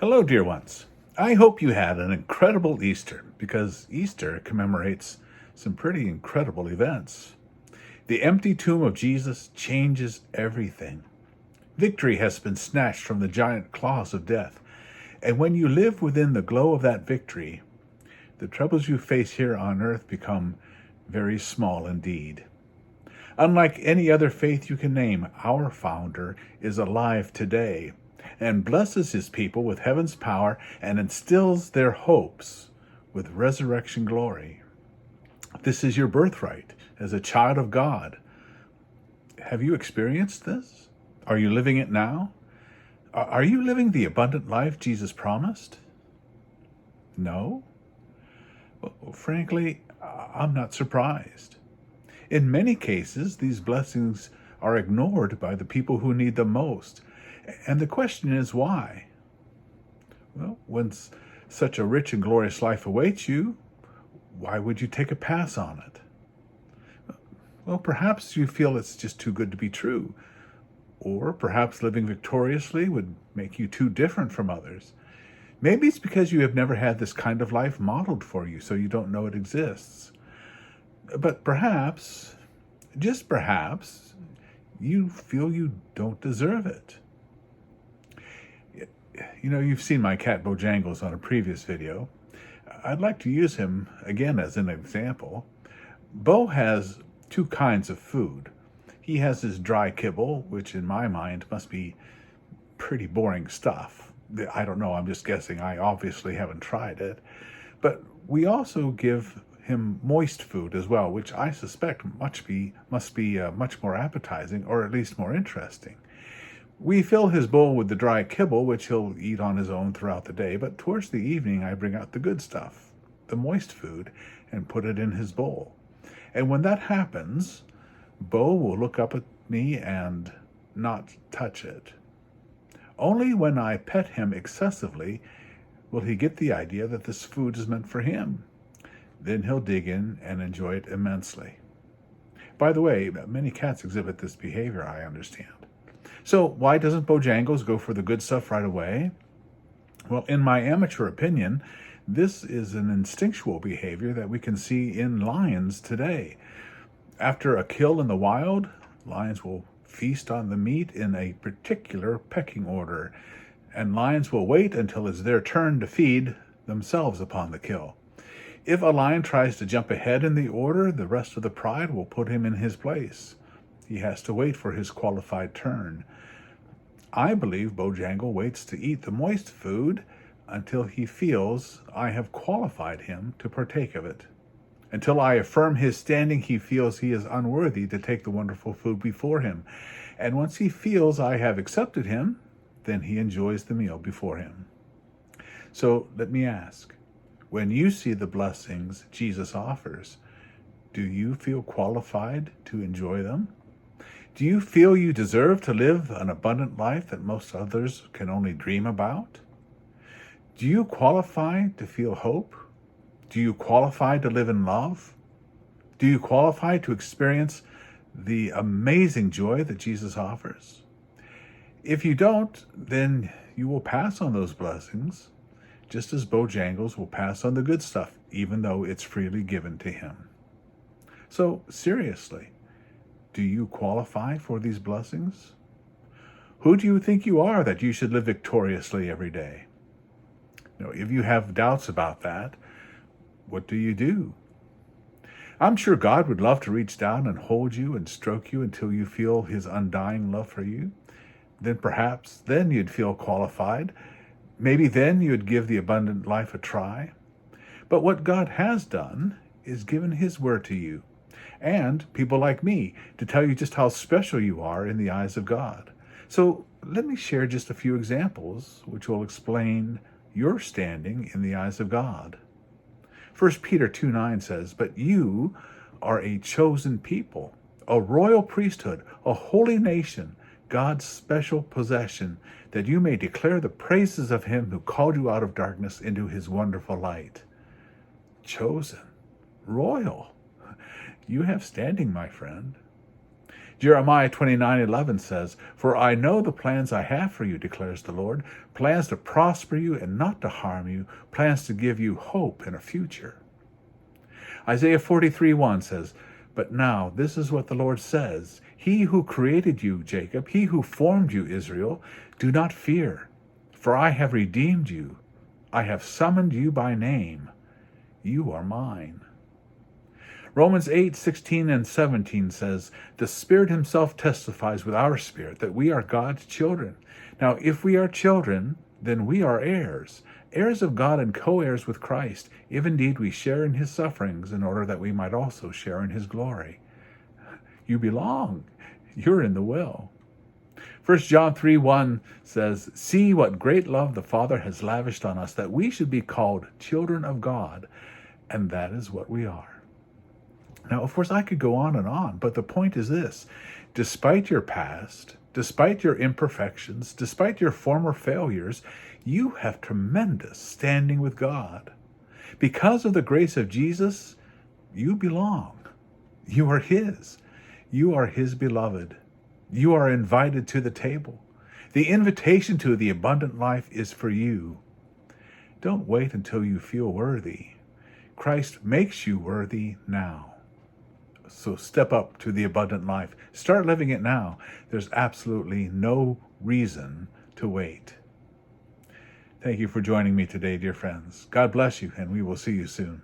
Hello, dear ones. I hope you had an incredible Easter because Easter commemorates some pretty incredible events. The empty tomb of Jesus changes everything. Victory has been snatched from the giant claws of death. And when you live within the glow of that victory, the troubles you face here on earth become very small indeed. Unlike any other faith you can name, our founder is alive today and blesses his people with heaven's power and instills their hopes with resurrection glory. This is your birthright as a child of God. Have you experienced this? Are you living it now? Are you living the abundant life Jesus promised? No? Well, frankly, I'm not surprised. In many cases, these blessings are ignored by the people who need them most. And the question is why? Well, when such a rich and glorious life awaits you, why would you take a pass on it? Well, perhaps you feel it's just too good to be true. Or perhaps living victoriously would make you too different from others. Maybe it's because you have never had this kind of life modeled for you, so you don't know it exists. But perhaps, just perhaps, you feel you don't deserve it. You know, you've seen my cat Bojangles on a previous video. I'd like to use him again as an example. Bo has two kinds of food. He has his dry kibble, which in my mind must be pretty boring stuff. I don't know, I'm just guessing. I obviously haven't tried it. But we also give him moist food as well, which I suspect must be much more appetizing, or at least more interesting. We fill his bowl with the dry kibble, which he'll eat on his own throughout the day, but towards the evening I bring out the good stuff, the moist food, and put it in his bowl. And when that happens, Bo will look up at me and not touch it. Only when I pet him excessively will he get the idea that this food is meant for him. Then he'll dig in and enjoy it immensely. By the way, many cats exhibit this behavior, I understand. So why doesn't Bojangles go for the good stuff right away? Well, in my amateur opinion, this is an instinctual behavior that we can see in lions today. After a kill in the wild, lions will feast on the meat in a particular pecking order, and lions will wait until it's their turn to feed themselves upon the kill. If a lion tries to jump ahead in the order, the rest of the pride will put him in his place. He has to wait for his qualified turn. I believe Bojangle waits to eat the moist food until he feels I have qualified him to partake of it. Until I affirm his standing, he feels he is unworthy to take the wonderful food before him. And once he feels I have accepted him, then he enjoys the meal before him. So let me ask, when you see the blessings Jesus offers, do you feel qualified to enjoy them? Do you feel you deserve to live an abundant life that most others can only dream about? Do you qualify to feel hope? Do you qualify to live in love? Do you qualify to experience the amazing joy that Jesus offers? If you don't, then you will pass on those blessings, just as Bojangles will pass on the good stuff, even though it's freely given to him. So, seriously, do you qualify for these blessings? Who do you think you are that you should live victoriously every day? You know, if you have doubts about that, what do you do? I'm sure God would love to reach down and hold you and stroke you until you feel his undying love for you. Then perhaps then you'd feel qualified. Maybe then you'd give the abundant life a try. But what God has done is given his word to you and people like me to tell you just how special you are in the eyes of God. So let me share just a few examples which will explain your standing in the eyes of God. 1 Peter 2:9 says, "But you are a chosen people, a royal priesthood, a holy nation, God's special possession, that you may declare the praises of him who called you out of darkness into his wonderful light." Chosen, royal. You have standing, my friend. Jeremiah 29:11 says, "For I know the plans I have for you, declares the Lord, plans to prosper you and not to harm you, plans to give you hope and a future." Isaiah 43:1 says, "But now this is what the Lord says, He who created you, Jacob, He who formed you, Israel, do not fear, for I have redeemed you. I have summoned you by name. You are mine." Romans 8:16 and 17 says, "The Spirit himself testifies with our spirit that we are God's children. Now, if we are children, then we are heirs, heirs of God and co-heirs with Christ, if indeed we share in his sufferings, in order that we might also share in his glory." You belong. You're in the will. 1 John 3:1 says, "See what great love the Father has lavished on us, that we should be called children of God, and that is what we are." Now, of course, I could go on, but the point is this: despite your past, despite your imperfections, despite your former failures, you have tremendous standing with God. Because of the grace of Jesus, you belong. You are his. You are his beloved. You are invited to the table. The invitation to the abundant life is for you. Don't wait until you feel worthy. Christ makes you worthy now. So step up to the abundant life. Start living it now. There's absolutely no reason to wait. Thank you for joining me today, dear friends. God bless you, and we will see you soon.